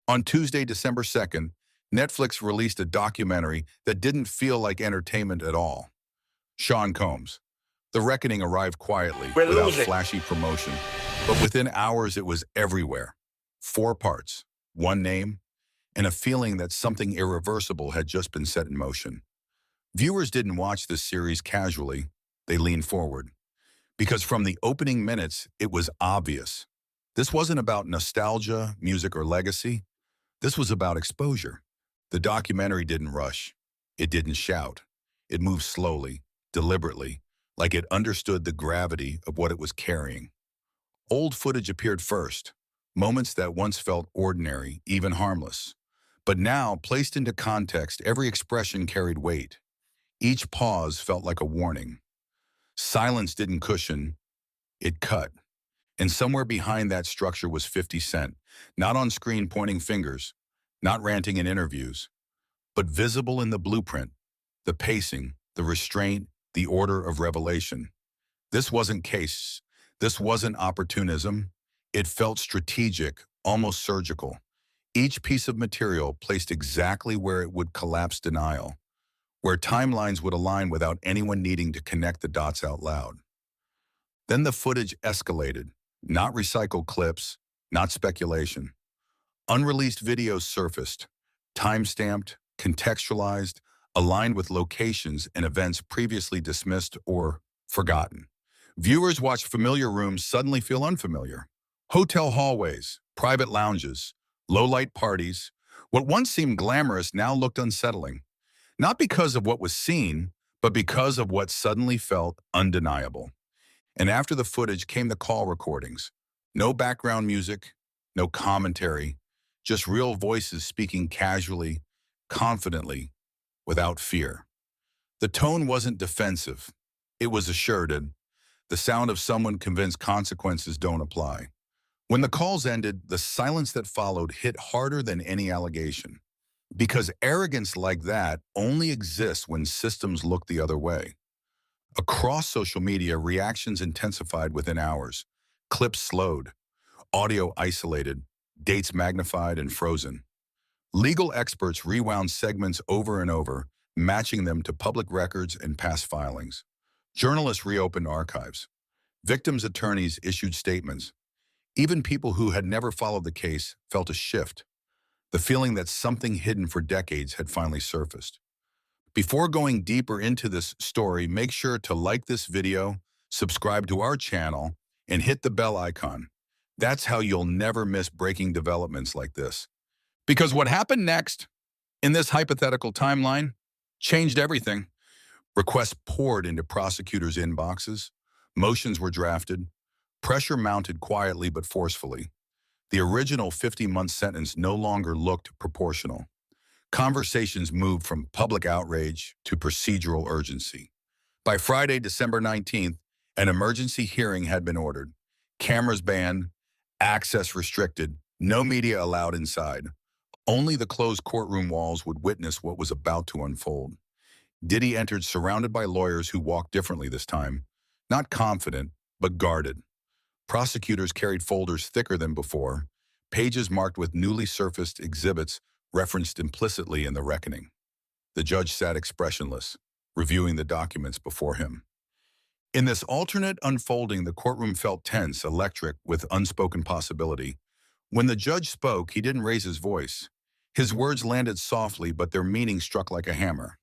On Tuesday, December 2nd, Netflix released a documentary that didn't feel like entertainment at all. Sean Combs. The Reckoning arrived quietly, We're without losing. flashy promotion, but within hours it was everywhere. 4 parts, one name, and a feeling that something irreversible had just been set in motion. Viewers didn't watch this series casually, they leaned forward. Because from the opening minutes, it was obvious. This wasn't about nostalgia, music, or legacy. This was about exposure. The documentary didn't rush. It didn't shout. It moved slowly, deliberately, like it understood the gravity of what it was carrying. Old footage appeared first, moments that once felt ordinary, even harmless. But now, placed into context, every expression carried weight. Each pause felt like a warning. Silence didn't cushion, it cut. And somewhere behind that structure was 50 Cent, not on screen pointing fingers, not ranting in interviews, but visible in the blueprint, the pacing, the restraint, the order of revelation. This wasn't case. This wasn't opportunism. It felt strategic, almost surgical. Each piece of material placed exactly where it would collapse denial, where timelines would align without anyone needing to connect the dots out loud. Then the footage escalated, not recycled clips, not speculation. Unreleased videos surfaced, time-stamped, contextualized, aligned with locations and events previously dismissed or forgotten. Viewers watch familiar rooms suddenly feel unfamiliar. Hotel hallways, private lounges, low-light parties. What once seemed glamorous now looked unsettling. Not because of what was seen, but because of what suddenly felt undeniable. And after the footage came the call recordings. No background music, no commentary, just real voices speaking casually, confidently, without fear. The tone wasn't defensive. It was assured, the sound of someone convinced consequences don't apply. When the calls ended, the silence that followed hit harder than any allegation. Because arrogance like that only exists when systems look the other way. Across social media, reactions intensified within hours. Clips slowed, audio isolated, dates magnified and frozen. Legal experts rewound segments over and over, matching them to public records and past filings. Journalists reopened archives. Victims' attorneys issued statements. Even people who had never followed the case felt a shift, the feeling that something hidden for decades had finally surfaced. Before going deeper into this story, make sure to like this video, subscribe to our channel, and hit the bell icon. That's how you'll never miss breaking developments like this. Because what happened next in this hypothetical timeline changed everything. Requests poured into prosecutors' inboxes. Motions were drafted. Pressure mounted quietly but forcefully. The original 50-month sentence no longer looked proportional. Conversations moved from public outrage to procedural urgency. By Friday, December 19th, an emergency hearing had been ordered. Cameras banned, access restricted, no media allowed inside. Only the closed courtroom walls would witness what was about to unfold. Diddy entered surrounded by lawyers who walked differently this time, not confident, but guarded. Prosecutors carried folders thicker than before, pages marked with newly surfaced exhibits referenced implicitly in the reckoning. The judge sat expressionless, reviewing the documents before him. In this alternate unfolding, the courtroom felt tense, electric, with unspoken possibility. When the judge spoke, he didn't raise his voice. His words landed softly, but their meaning struck like a hammer.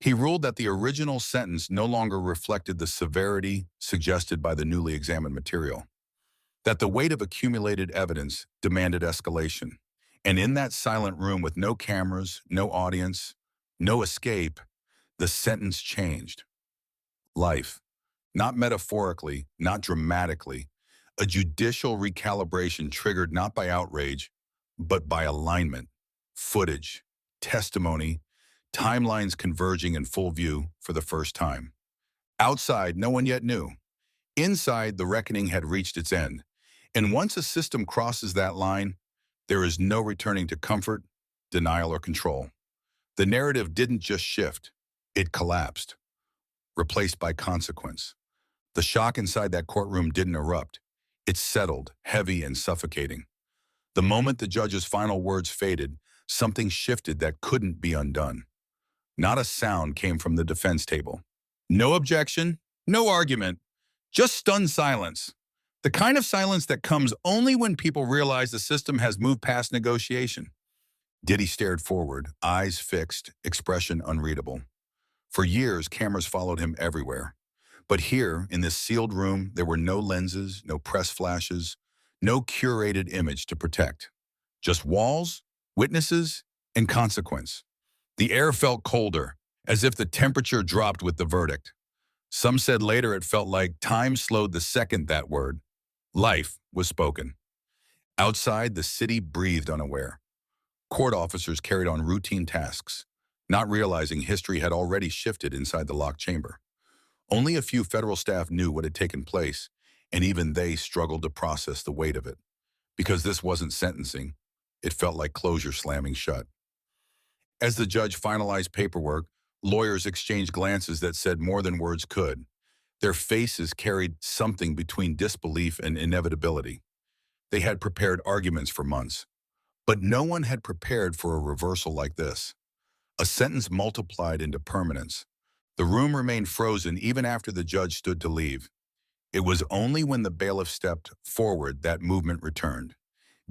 He ruled that the original sentence no longer reflected the severity suggested by the newly examined material, that the weight of accumulated evidence demanded escalation. And in that silent room with no cameras, no audience, no escape, the sentence changed. Life, not metaphorically, not dramatically, a judicial recalibration triggered not by outrage, but by alignment, footage, testimony, timelines converging in full view for the first time. Outside, no one yet knew. Inside, the reckoning had reached its end. And once a system crosses that line, there is no returning to comfort, denial, or control. The narrative didn't just shift, it collapsed, replaced by consequence. The shock inside that courtroom didn't erupt. It settled, heavy and suffocating. The moment the judge's final words faded, something shifted that couldn't be undone. Not a sound came from the defense table. No objection, no argument, just stunned silence. The kind of silence that comes only when people realize the system has moved past negotiation. Diddy stared forward, eyes fixed, expression unreadable. For years, cameras followed him everywhere. But here, in this sealed room, there were no lenses, no press flashes, no curated image to protect. Just walls, witnesses, and consequence. The air felt colder, as if the temperature dropped with the verdict. Some said later it felt like time slowed the second that word, life, was spoken. Outside, the city breathed unaware. Court officers carried on routine tasks, not realizing history had already shifted inside the locked chamber. Only a few federal staff knew what had taken place, and even they struggled to process the weight of it. Because this wasn't sentencing, it felt like closure slamming shut. As the judge finalized paperwork, lawyers exchanged glances that said more than words could. Their faces carried something between disbelief and inevitability. They had prepared arguments for months, but no one had prepared for a reversal like this. A sentence multiplied into permanence. The room remained frozen even after the judge stood to leave. It was only when the bailiff stepped forward that movement returned.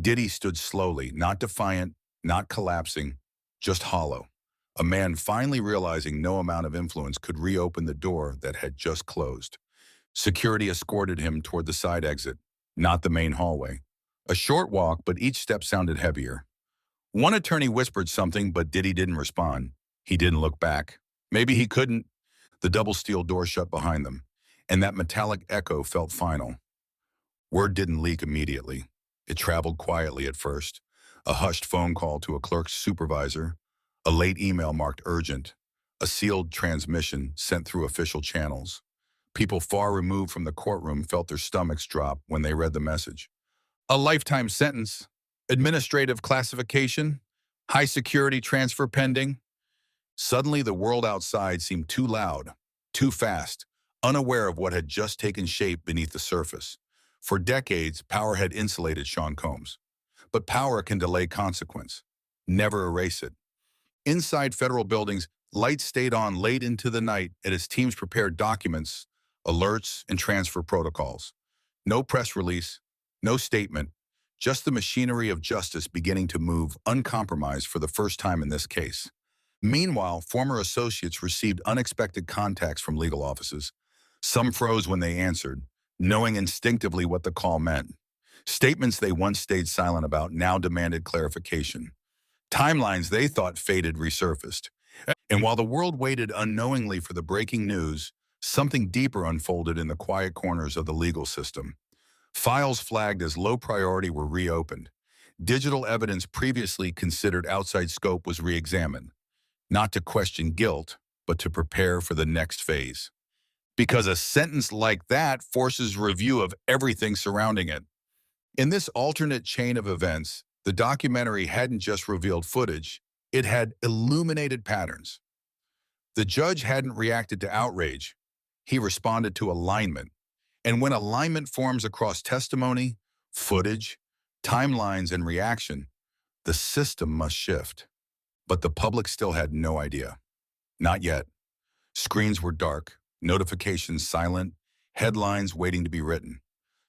Diddy stood slowly, not defiant, not collapsing, just hollow. A man finally realizing no amount of influence could reopen the door that had just closed. Security escorted him toward the side exit, not the main hallway. A short walk, but each step sounded heavier. One attorney whispered something, but Diddy didn't respond. He didn't look back. Maybe he couldn't. The double steel door shut behind them, and that metallic echo felt final. Word didn't leak immediately. It traveled quietly at first. A hushed phone call to a clerk's supervisor, a late email marked urgent, a sealed transmission sent through official channels. People far removed from the courtroom felt their stomachs drop when they read the message. A lifetime sentence, administrative classification, high security transfer pending. Suddenly, the world outside seemed too loud, too fast, unaware of what had just taken shape beneath the surface. For decades, power had insulated Sean Combs. But power can delay consequence, never erase it. Inside federal buildings, lights stayed on late into the night as teams prepared documents, alerts, and transfer protocols. No press release, no statement, just the machinery of justice beginning to move uncompromised for the first time in this case. Meanwhile, former associates received unexpected contacts from legal offices. Some froze when they answered, knowing instinctively what the call meant. Statements they once stayed silent about now demanded clarification. Timelines they thought faded resurfaced. And while the world waited unknowingly for the breaking news, something deeper unfolded in the quiet corners of the legal system. Files flagged as low priority were reopened. Digital evidence previously considered outside scope was re-examined, not to question guilt, but to prepare for the next phase. Because a sentence like that forces review of everything surrounding it. In this alternate chain of events, the documentary hadn't just revealed footage, it had illuminated patterns. The judge hadn't reacted to outrage, he responded to alignment. And when alignment forms across testimony, footage, timelines, and reaction, the system must shift. But the public still had no idea. Not yet. Screens were dark, notifications silent, headlines waiting to be written.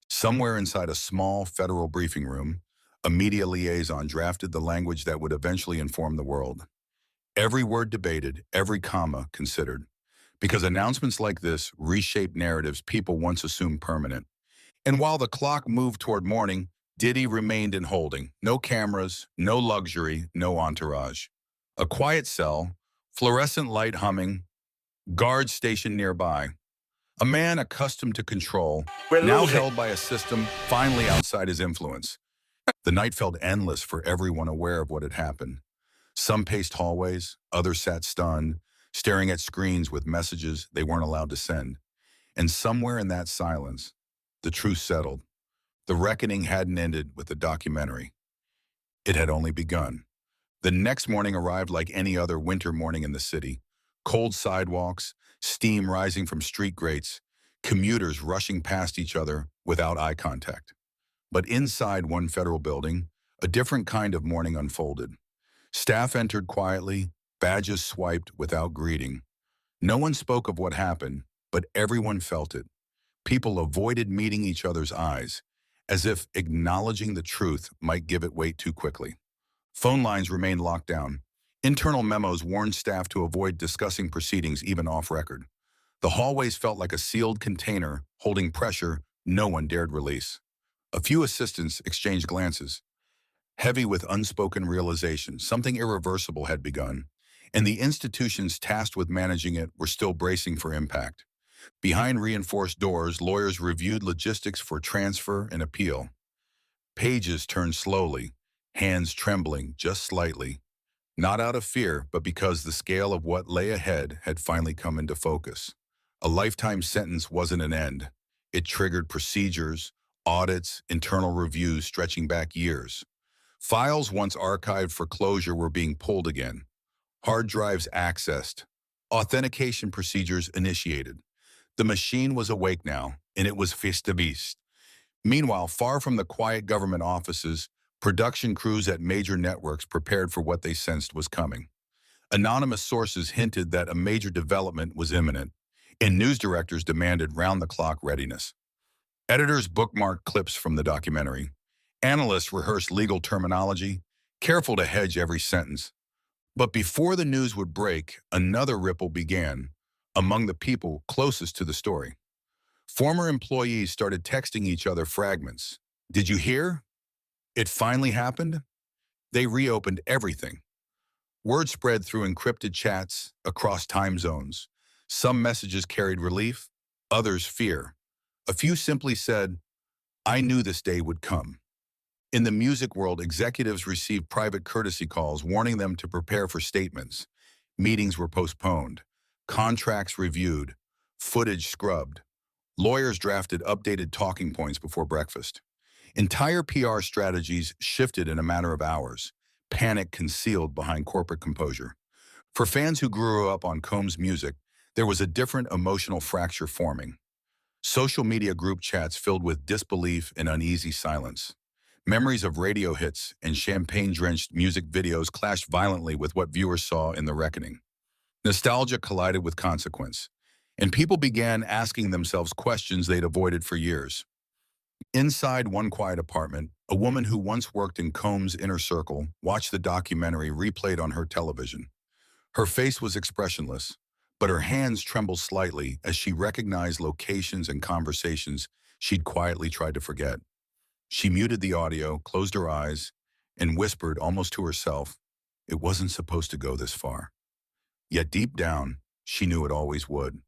Somewhere inside a small federal briefing room, a media liaison drafted the language that would eventually inform the world. Every word debated, every comma considered. Because announcements like this reshape narratives people once assumed permanent. And while the clock moved toward morning, Diddy remained in holding. No cameras, no luxury, no entourage. A quiet cell, fluorescent light humming, guards stationed nearby. A man accustomed to control, now held by a system finally outside his influence. The night felt endless for everyone aware of what had happened. Some paced hallways, others sat stunned, staring at screens with messages they weren't allowed to send. And somewhere in that silence, the truth settled. The reckoning hadn't ended with the documentary. It had only begun. The next morning arrived like any other winter morning in the city. Cold sidewalks, steam rising from street grates, commuters rushing past each other without eye contact. But inside one federal building, A different kind of morning unfolded. Staff entered quietly, badges swiped without greeting. No one spoke of what happened, but everyone felt it. People avoided meeting each other's eyes, as if acknowledging the truth might give it weight too quickly. Phone lines remained locked down. Internal memos warned staff to avoid discussing proceedings even off record. The hallways felt like a sealed container holding pressure no one dared release. A few assistants exchanged glances, heavy with unspoken realization something irreversible had begun, and the institutions tasked with managing it were still bracing for impact. Behind reinforced doors, lawyers reviewed logistics for transfer and appeal. Pages turned slowly, hands trembling just slightly, not out of fear, but because the scale of what lay ahead had finally come into focus. A lifetime sentence wasn't an end. It triggered procedures, audits, internal reviews stretching back years. Files once archived for closure were being pulled again. Hard drives accessed. Authentication procedures initiated. The machine was awake now, and it was festivist. Meanwhile, far from the quiet government offices, production crews at major networks prepared for what they sensed was coming. Anonymous sources hinted that a major development was imminent, and news directors demanded round-the-clock readiness. Editors bookmarked clips from the documentary. Analysts rehearsed legal terminology, careful to hedge every sentence. But before the news would break, another ripple began among the people closest to the story. Former employees started texting each other fragments. "Did you hear? It finally happened?" They reopened everything. Word spread through encrypted chats across time zones. Some messages carried relief, others fear. A few simply said, "I knew this day would come." In the music world, executives received private courtesy calls warning them to prepare for statements. Meetings were postponed, contracts reviewed, footage scrubbed. Lawyers drafted updated talking points before breakfast. Entire PR strategies shifted in a matter of hours, panic concealed behind corporate composure. For fans who grew up on Combs' music, there was a different emotional fracture forming. Social media group chats filled with disbelief and uneasy silence. Memories of radio hits and champagne-drenched music videos clashed violently with what viewers saw in The Reckoning. Nostalgia collided with consequence, and people began asking themselves questions they'd avoided for years. Inside one quiet apartment, a woman who once worked in Combs' inner circle watched the documentary replayed on her television. Her face was expressionless, but her hands trembled slightly as she recognized locations and conversations she'd quietly tried to forget. She muted the audio, closed her eyes, and whispered almost to herself, "It wasn't supposed to go this far." Yet deep down, she knew it always would.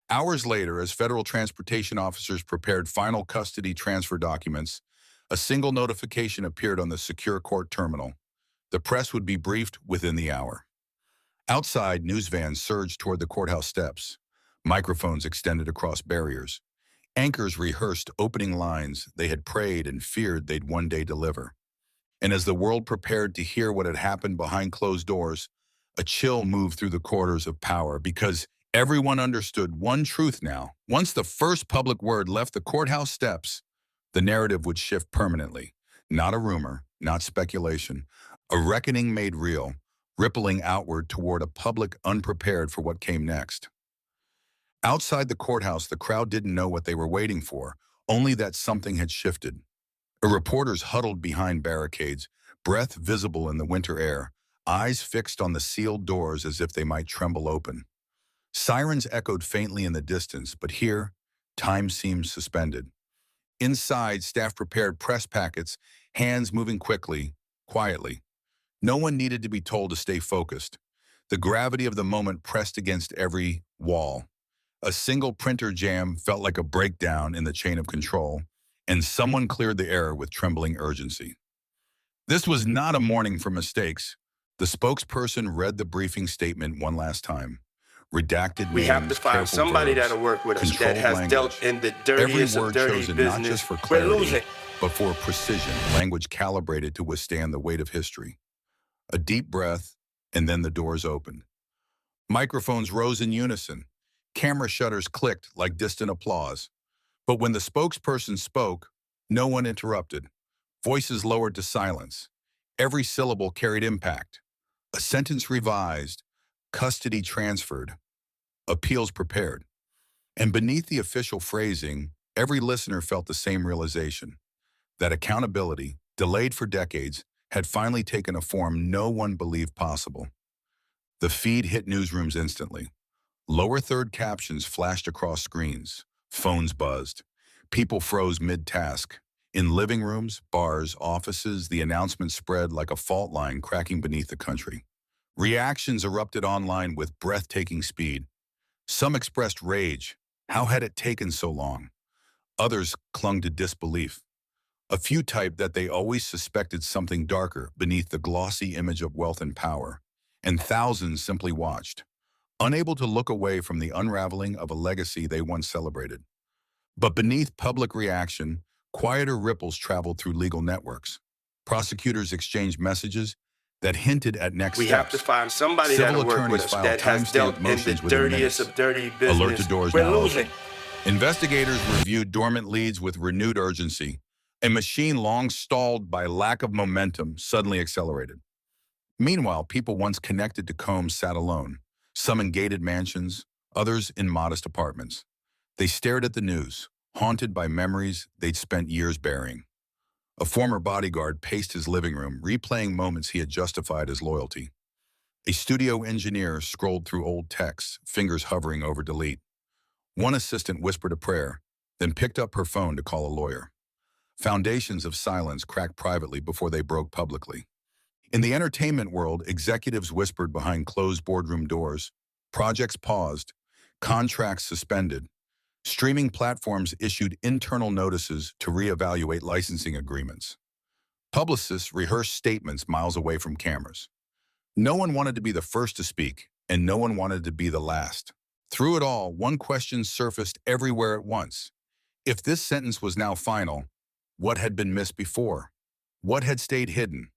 Hours later, as federal transportation officers prepared final custody transfer documents, a single notification appeared on the secure court terminal. The press would be briefed within the hour. Outside, news vans surged toward the courthouse steps. Microphones extended across barriers. Anchors rehearsed opening lines they had prayed and feared they'd one day deliver. And as the world prepared to hear what had happened behind closed doors, a chill moved through the corridors of power because everyone understood one truth now. Once the first public word left the courthouse steps, the narrative would shift permanently. Not a rumor, not speculation. A reckoning made real, rippling outward toward a public unprepared for what came next. Outside the courthouse, the crowd didn't know what they were waiting for, only that something had shifted. Reporters huddled behind barricades, breath visible in the winter air, eyes fixed on the sealed doors as if they might tremble open. Sirens echoed faintly in the distance, but here, time seemed suspended. Inside, staff prepared press packets, hands moving quickly, quietly. No one needed to be told to stay focused. The gravity of the moment pressed against every wall. A single printer jam felt like a breakdown in the chain of control, and someone cleared the air with trembling urgency. This was not a morning for mistakes. The spokesperson read the briefing statement one last time. Redacted We have to names, find careful somebody verbs, that'll work with us that controlled has language. dealt in the Every dirtiest of word dirty chosen not business. just for We're clarity, losing. but for precision, language calibrated to withstand the weight of history. A deep breath, and then the doors opened. Microphones rose in unison. Camera shutters clicked like distant applause. But when the spokesperson spoke, no one interrupted. Voices lowered to silence. Every syllable carried impact. A sentence revised, custody transferred, appeals prepared. And beneath the official phrasing, every listener felt the same realization, that accountability, delayed for decades, had finally taken a form no one believed possible. The feed hit newsrooms instantly. Lower third captions flashed across screens. Phones buzzed. People froze mid-task. In living rooms, bars, offices, the announcement spread like a fault line cracking beneath the country. Reactions erupted online with breathtaking speed. Some expressed rage. How had it taken so long? Others clung to disbelief. A few typed that they always suspected something darker beneath the glossy image of wealth and power. And thousands simply watched, unable to look away from the unraveling of a legacy they once celebrated. But beneath public reaction, quieter ripples traveled through legal networks. Prosecutors exchanged messages that hinted at next We have to steps. find somebody Civil that'll work with attorneys us filed that has dealt timestamped in the motions within dirtiest minutes. of dirty Alert business. to doors We're now losing. open. Investigators reviewed dormant leads with renewed urgency. A machine long stalled by lack of momentum suddenly accelerated. Meanwhile, people once connected to Combs sat alone, some in gated mansions, others in modest apartments. They stared at the news, haunted by memories they'd spent years burying. A former bodyguard paced his living room, replaying moments he had justified as loyalty. A studio engineer scrolled through old texts, fingers hovering over delete. One assistant whispered a prayer, then picked up her phone to call a lawyer. Foundations of silence cracked privately before they broke publicly. In the entertainment world, executives whispered behind closed boardroom doors. Projects paused, contracts suspended. Streaming platforms issued internal notices to reevaluate licensing agreements. Publicists rehearsed statements miles away from cameras. No one wanted to be the first to speak, and no one wanted to be the last. Through it all, one question surfaced everywhere at once. If this sentence was now final, what had been missed before? What had stayed hidden?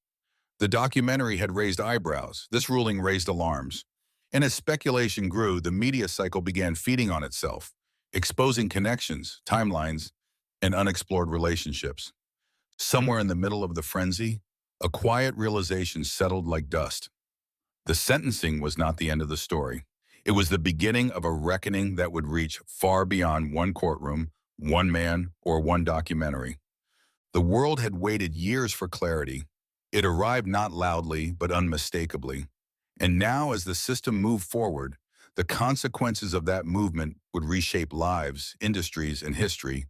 The documentary had raised eyebrows. This ruling raised alarms. And as speculation grew, the media cycle began feeding on itself, exposing connections, timelines, and unexplored relationships. Somewhere in the middle of the frenzy, a quiet realization settled like dust. The sentencing was not the end of the story. It was the beginning of a reckoning that would reach far beyond one courtroom, one man, or one documentary. The world had waited years for clarity. It arrived not loudly, but unmistakably. And now, as the system moved forward, the consequences of that movement would reshape lives, industries, and history,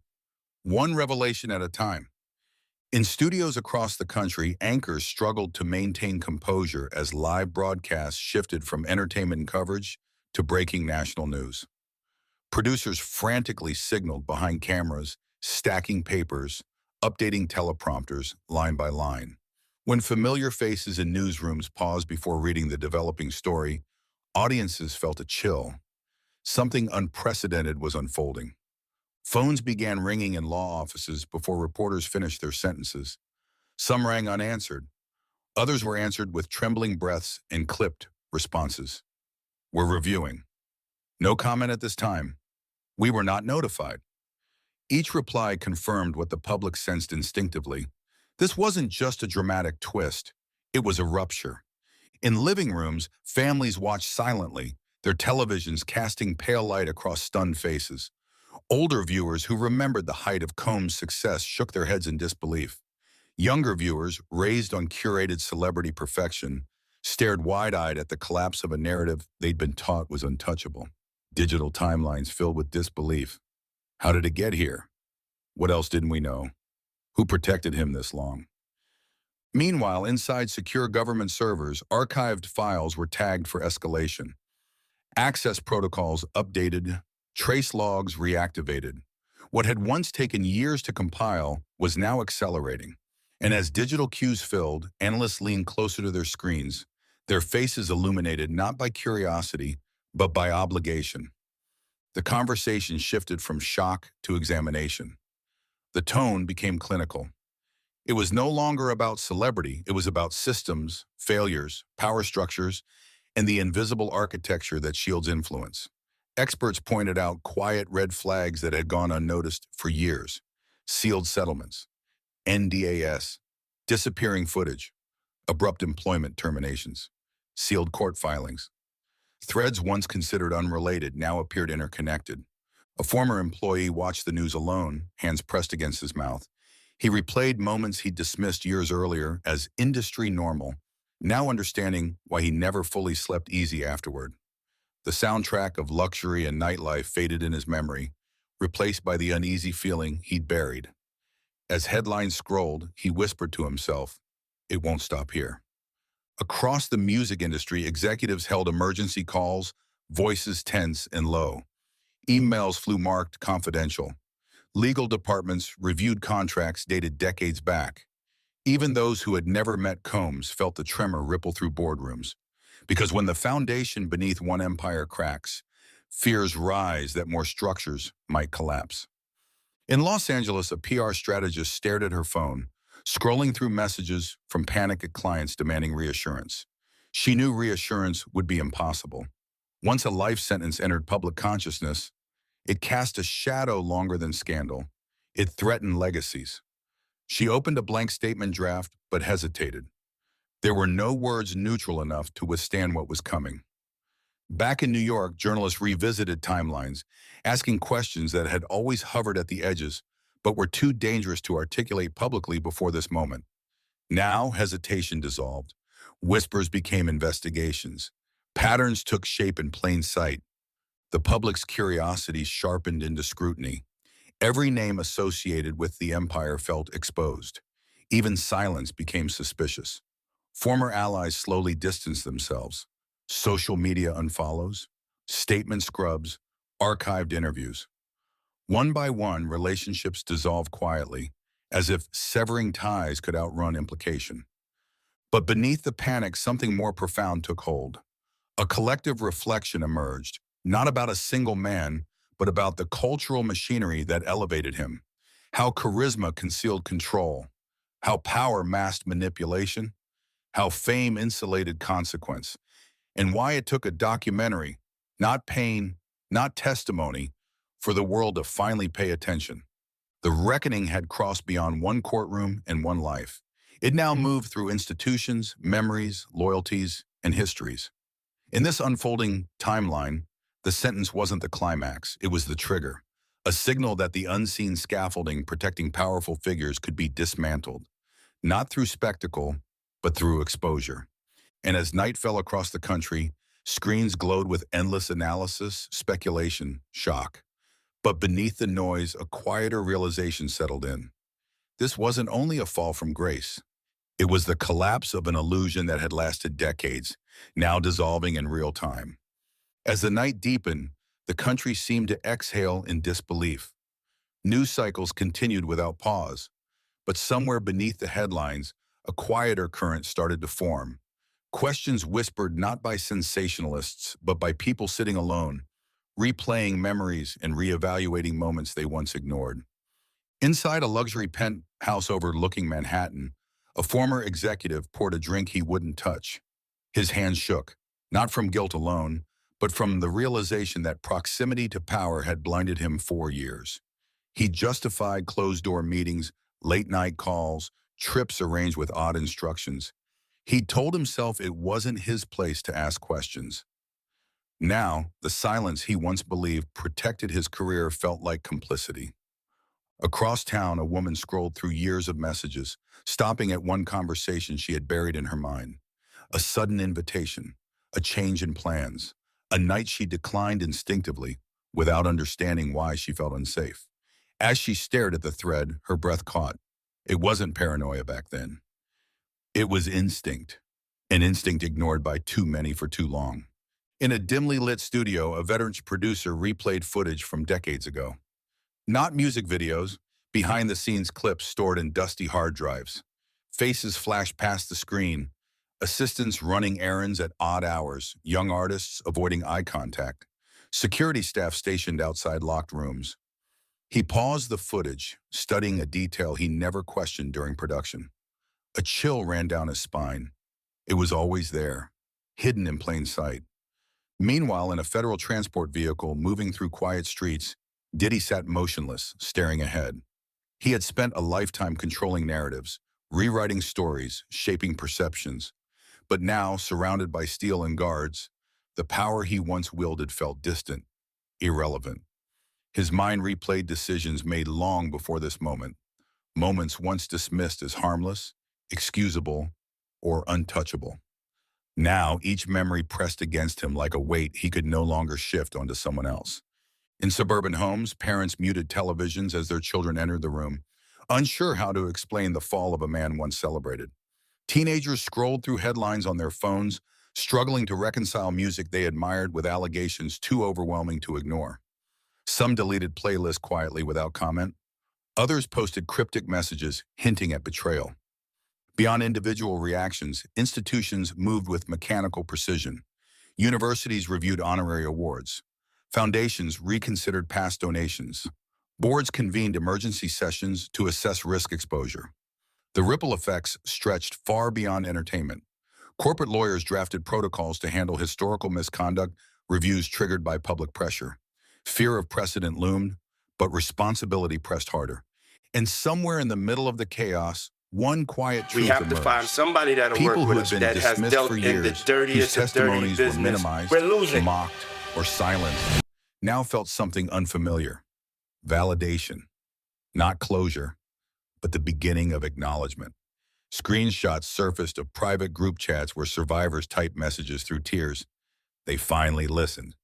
one revelation at a time. In studios across the country, anchors struggled to maintain composure as live broadcasts shifted from entertainment coverage to breaking national news. Producers frantically signaled behind cameras, stacking papers, updating teleprompters line by line. When familiar faces in newsrooms paused before reading the developing story, audiences felt a chill. Something unprecedented was unfolding. Phones began ringing in law offices before reporters finished their sentences. Some rang unanswered. Others were answered with trembling breaths and clipped responses. "We're reviewing. No comment at this time. We were not notified." Each reply confirmed what the public sensed instinctively. This wasn't just a dramatic twist. It was a rupture. In living rooms, families watched silently, their televisions casting pale light across stunned faces. Older viewers who remembered the height of Combs' success shook their heads in disbelief. Younger viewers, raised on curated celebrity perfection, stared wide-eyed at the collapse of a narrative they'd been taught was untouchable. Digital timelines filled with disbelief. How did it get here? What else didn't we know? Who protected him this long? Meanwhile, inside secure government servers, archived files were tagged for escalation. Access protocols updated, trace logs reactivated. What had once taken years to compile was now accelerating. And as digital cues filled, analysts leaned closer to their screens, their faces illuminated not by curiosity, but by obligation. The conversation shifted from shock to examination. The tone became clinical. It was no longer about celebrity, it was about systems, failures, power structures, and the invisible architecture that shields influence. Experts pointed out quiet red flags that had gone unnoticed for years. Sealed settlements, NDAS, disappearing footage, abrupt employment terminations, sealed court filings. Threads once considered unrelated now appeared interconnected. A former employee watched the news alone, hands pressed against his mouth. He replayed moments he dismissed years earlier as industry normal, now understanding why he never fully slept easy afterward. The soundtrack of luxury and nightlife faded in his memory, replaced by the uneasy feeling he'd buried. As headlines scrolled, he whispered to himself, "It won't stop here." Across the music industry, executives held emergency calls, voices tense and low. Emails flew marked confidential. Legal departments reviewed contracts dated decades back. Even those who had never met Combs felt the tremor ripple through boardrooms. Because when the foundation beneath one empire cracks, fears rise that more structures might collapse. In Los Angeles, a PR strategist stared at her phone, scrolling through messages from panicked clients demanding reassurance. She knew reassurance would be impossible. Once a life sentence entered public consciousness, it cast a shadow longer than scandal. It threatened legacies. She opened a blank statement draft, but hesitated. There were no words neutral enough to withstand what was coming. Back in New York, journalists revisited timelines, asking questions that had always hovered at the edges, but were too dangerous to articulate publicly before this moment. Now, hesitation dissolved. Whispers became investigations. Patterns took shape in plain sight. The public's curiosity sharpened into scrutiny. Every name associated with the empire felt exposed. Even silence became suspicious. Former allies slowly distanced themselves. Social media unfollows, statement scrubs, archived interviews. One by one, relationships dissolved quietly, as if severing ties could outrun implication. But beneath the panic, something more profound took hold. A collective reflection emerged, not about a single man, but about the cultural machinery that elevated him. How charisma concealed control, how power masked manipulation, how fame insulated consequence, and why it took a documentary, not pain, not testimony, for the world to finally pay attention. The reckoning had crossed beyond one courtroom and one life. It now moved through institutions, memories, loyalties, and histories. In this unfolding timeline, the sentence wasn't the climax, it was the trigger, a signal that the unseen scaffolding protecting powerful figures could be dismantled, not through spectacle, but through exposure. And as night fell across the country, screens glowed with endless analysis, speculation, shock. But beneath the noise, a quieter realization settled in. This wasn't only a fall from grace. It was the collapse of an illusion that had lasted decades, now dissolving in real time. As the night deepened, the country seemed to exhale in disbelief. News cycles continued without pause, but somewhere beneath the headlines, a quieter current started to form. Questions whispered not by sensationalists, but by people sitting alone, replaying memories and reevaluating moments they once ignored. Inside a luxury penthouse overlooking Manhattan, a former executive poured a drink he wouldn't touch. His hands shook, not from guilt alone, but from the realization that proximity to power had blinded him for years. He justified closed-door meetings, late-night calls, trips arranged with odd instructions. He told himself it wasn't his place to ask questions. Now, the silence he once believed protected his career felt like complicity. Across town, a woman scrolled through years of messages, stopping at one conversation she had buried in her mind. A sudden invitation, a change in plans, a night she declined instinctively, without understanding why she felt unsafe. As she stared at the thread, her breath caught. It wasn't paranoia back then. It was instinct, an instinct ignored by too many for too long. In a dimly lit studio, a veteran producer replayed footage from decades ago. Not music videos, behind-the-scenes clips stored in dusty hard drives. Faces flashed past the screen, assistants running errands at odd hours, young artists avoiding eye contact, security staff stationed outside locked rooms. He paused the footage, studying a detail he never questioned during production. A chill ran down his spine. It was always there, hidden in plain sight. Meanwhile, in a federal transport vehicle moving through quiet streets, Diddy sat motionless, staring ahead. He had spent a lifetime controlling narratives, rewriting stories, shaping perceptions. But now, surrounded by steel and guards, the power he once wielded felt distant, irrelevant. His mind replayed decisions made long before this moment, moments once dismissed as harmless, excusable, or untouchable. Now, each memory pressed against him like a weight he could no longer shift onto someone else. In suburban homes, parents muted televisions as their children entered the room, unsure how to explain the fall of a man once celebrated. Teenagers scrolled through headlines on their phones, struggling to reconcile music they admired with allegations too overwhelming to ignore. Some deleted playlists quietly without comment. Others posted cryptic messages hinting at betrayal. Beyond individual reactions, institutions moved with mechanical precision. Universities reviewed honorary awards. Foundations reconsidered past donations. Boards convened emergency sessions to assess risk exposure. The ripple effects stretched far beyond entertainment. Corporate lawyers drafted protocols to handle historical misconduct, reviews triggered by public pressure. Fear of precedent loomed, but responsibility pressed harder. And somewhere in the middle of the chaos, one quiet We truth have to emerged. find somebody that'll People work who with had us been that has dismissed dealt for in the years, whose dirtiest of dirty testimonies were business. minimized, We're losing. mocked, or silenced, now felt something unfamiliar. Validation. Not closure, but the beginning of acknowledgement. Screenshots surfaced of private group chats where survivors typed messages through tears. They finally listened.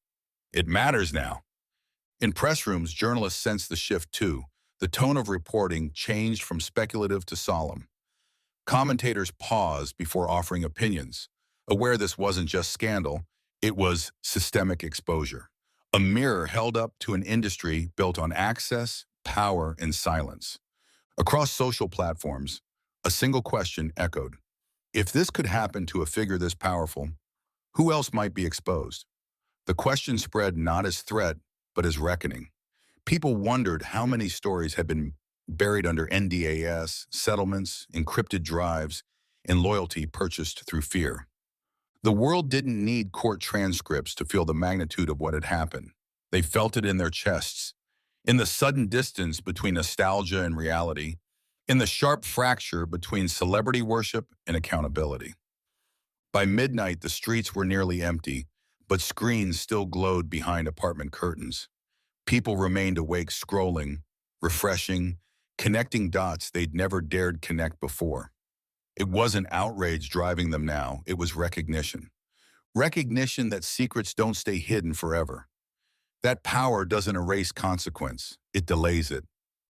It matters now. In press rooms, journalists sensed the shift too. The tone of reporting changed from speculative to solemn. Commentators paused before offering opinions, aware this wasn't just scandal, it was systemic exposure. A mirror held up to an industry built on access, power, and silence. Across social platforms, a single question echoed. If this could happen to a figure this powerful, who else might be exposed? The question spread not as threat, but as reckoning. People wondered how many stories had been buried under NDAS, settlements, encrypted drives, and loyalty purchased through fear. The world didn't need court transcripts to feel the magnitude of what had happened. They felt it in their chests, in the sudden distance between nostalgia and reality, in the sharp fracture between celebrity worship and accountability. By midnight, the streets were nearly empty, but screens still glowed behind apartment curtains. People remained awake scrolling, refreshing, connecting dots they'd never dared connect before. It wasn't outrage driving them now, it was recognition. Recognition that secrets don't stay hidden forever. That power doesn't erase consequence, it delays it.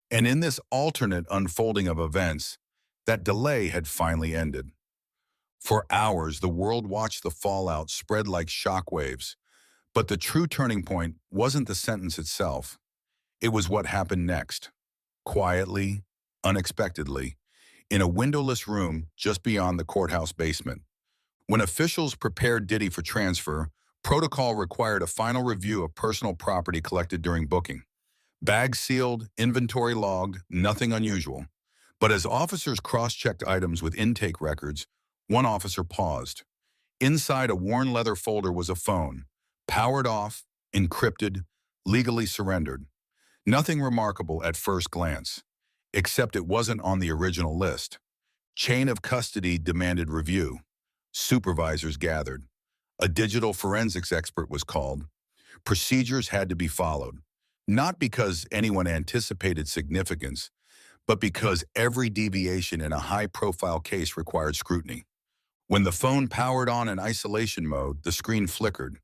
And in this alternate unfolding of events, that delay had finally ended. For hours, the world watched the fallout spread like shockwaves. But the true turning point wasn't the sentence itself. It was what happened next. Quietly, unexpectedly, in a windowless room just beyond the courthouse basement. When officials prepared Diddy for transfer, protocol required a final review of personal property collected during booking. Bags sealed, inventory logged, nothing unusual. But as officers cross-checked items with intake records, one officer paused. Inside a worn leather folder was a phone, powered off, encrypted, legally surrendered. Nothing remarkable at first glance, except it wasn't on the original list. Chain of custody demanded review. Supervisors gathered. A digital forensics expert was called. Procedures had to be followed, not because anyone anticipated significance, but because every deviation in a high-profile case required scrutiny. When the phone powered on in isolation mode, the screen flickered.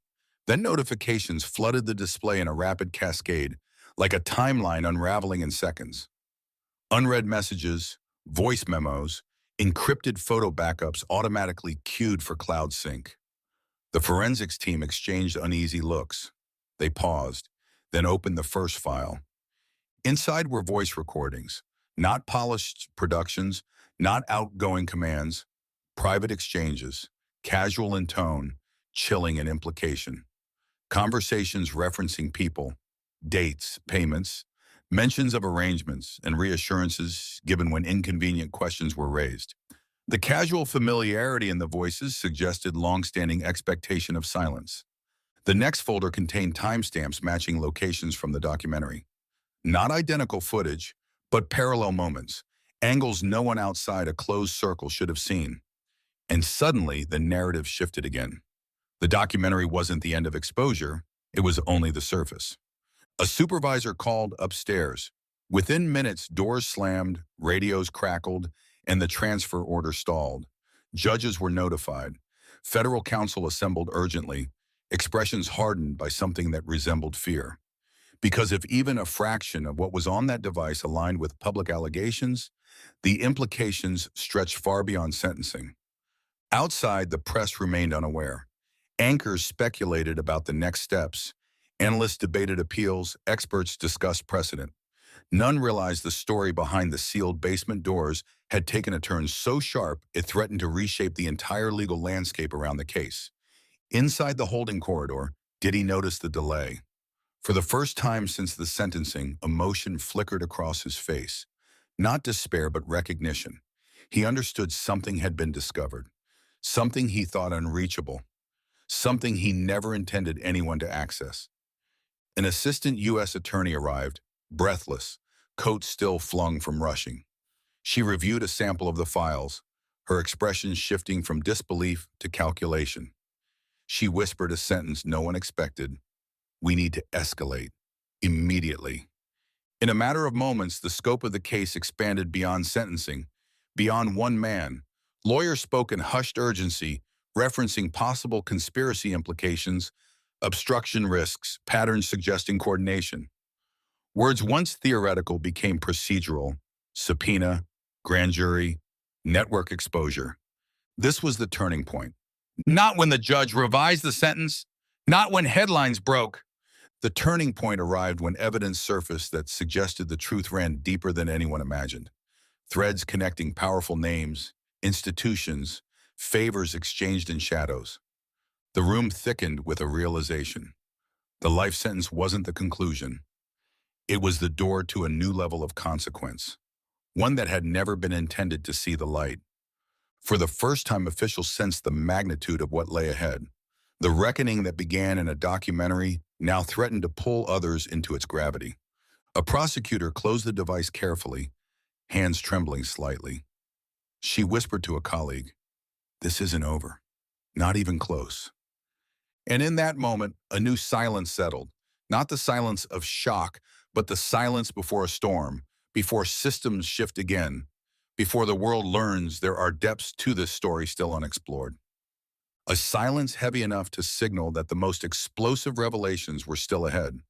Then notifications flooded the display in a rapid cascade, like a timeline unraveling in seconds. Unread messages, voice memos, encrypted photo backups automatically queued for cloud sync. The forensics team exchanged uneasy looks. They paused, then opened the first file. Inside were voice recordings, not polished productions, not outgoing commands, private exchanges, casual in tone, chilling in implication. Conversations referencing people, dates, payments, mentions of arrangements, and reassurances given when inconvenient questions were raised. The casual familiarity in the voices suggested long-standing expectation of silence. The next folder contained timestamps matching locations from the documentary. Not identical footage, but parallel moments, angles no one outside a closed circle should have seen. And suddenly, the narrative shifted again. The documentary wasn't the end of exposure, it was only the surface. A supervisor called upstairs. Within minutes, doors slammed, radios crackled, and the transfer order stalled. Judges were notified. Federal counsel assembled urgently, expressions hardened by something that resembled fear. Because if even a fraction of what was on that device aligned with public allegations, the implications stretched far beyond sentencing. Outside, the press remained unaware. Anchors speculated about the next steps. Analysts debated appeals, experts discussed precedent. None realized the story behind the sealed basement doors had taken a turn so sharp it threatened to reshape the entire legal landscape around the case. Inside the holding corridor, Diddy noticed the delay. For the first time since the sentencing, emotion flickered across his face. Not despair, but recognition. He understood something had been discovered. Something he thought unreachable. Something he never intended anyone to access. An assistant U.S. attorney arrived, breathless, coat still flung from rushing. She reviewed a sample of the files, her expression shifting from disbelief to calculation. She whispered a sentence no one expected. "We need to escalate. Immediately." In a matter of moments, the scope of the case expanded beyond sentencing, beyond one man. Lawyers spoke in hushed urgency, referencing possible conspiracy implications, obstruction risks, patterns suggesting coordination. Words once theoretical became procedural: subpoena, grand jury, network exposure. This was the turning point. Not when the judge revised the sentence, not when headlines broke. The turning point arrived when evidence surfaced that suggested the truth ran deeper than anyone imagined. Threads connecting powerful names, institutions, favors exchanged in shadows. The room thickened with a realization. The life sentence wasn't the conclusion. It was the door to a new level of consequence, one that had never been intended to see the light. For the first time, officials sensed the magnitude of what lay ahead. The reckoning that began in a documentary now threatened to pull others into its gravity. A prosecutor closed the device carefully, hands trembling slightly. She whispered to a colleague, "This isn't over. Not even close." And in that moment, a new silence settled. Not the silence of shock, but the silence before a storm, before systems shift again, before the world learns there are depths to this story still unexplored. A silence heavy enough to signal that the most explosive revelations were still ahead.